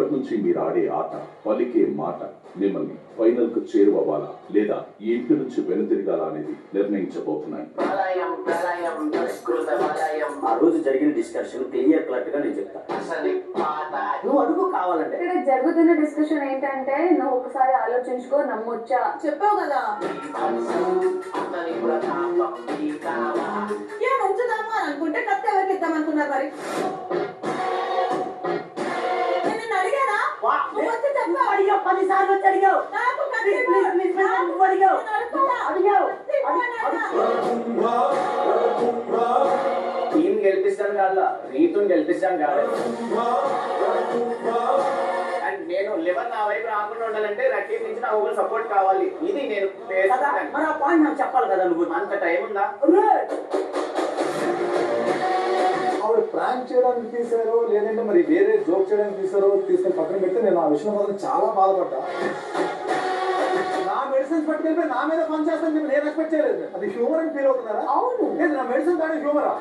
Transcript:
ఇప్పటి నుంచి మీరు ఆడే ఆట, పలికే మాట మిమ్మల్ని ఫైనల్ కు చేరువవ్వాలా లేదా ఈ ఇంటి నుంచి వెనుతిరగాలా అనేది నిర్ణయించబోతున్నాయి. ఆ రోజు జరిగిన డిస్కషన్ క్లియర్ కట్ గా నేను చెప్తా. నువ్వు అడుగు కావాలంటే. ఇక్కడ జరుగుతున్న డిస్కషన్ ఏంటంటే నువ్వు ఒకసారి ఆలోచించుకో, నమ్మొచ్చా చెప్పావు కదా. ఉంచుదాము అని అనుకుంటే కత్తి ఎవరికి ఇద్దాం అనుకున్నారు మరి? నేను అడిగానా? అడిగావు 10 సార్లు వచ్చి అడిగావు. టీం గెలిపిస్తాను కాదా, రీతుని గెలిపిస్తాను కాదు. అండ్ నేను లెవెన్ నా వైపు రాకుండా ఉండాలంటే రకీబ్ నుంచి నా ఒకరు సపోర్ట్ కావాలి. ఇది నేను మరి ఆ పాయింట్ నాకు చెప్పాలి కదా. నువ్వు అంత టైం ఉందా? ఆవిడ ప్రాంక్ చేయడానికి తీసారో లేదంటే మరి వేరే జోక్ చేయడానికి తీసారో తీసుకొని పక్కన పెడితే నేను ఆ విషయం మాత్రం చాలా బాధపడ్డా. నా మెడిసిన్స్ పట్టుకెళ్ళి నా మీద పని చేస్తాను చెప్పి నేను ఎక్స్పెక్ట్ చేయలేదు. అది హ్యూమర్ అని ఫీల్ అవుతున్నారా? అవును, నా మెడిసిన్ కానీ హ్యూమరా?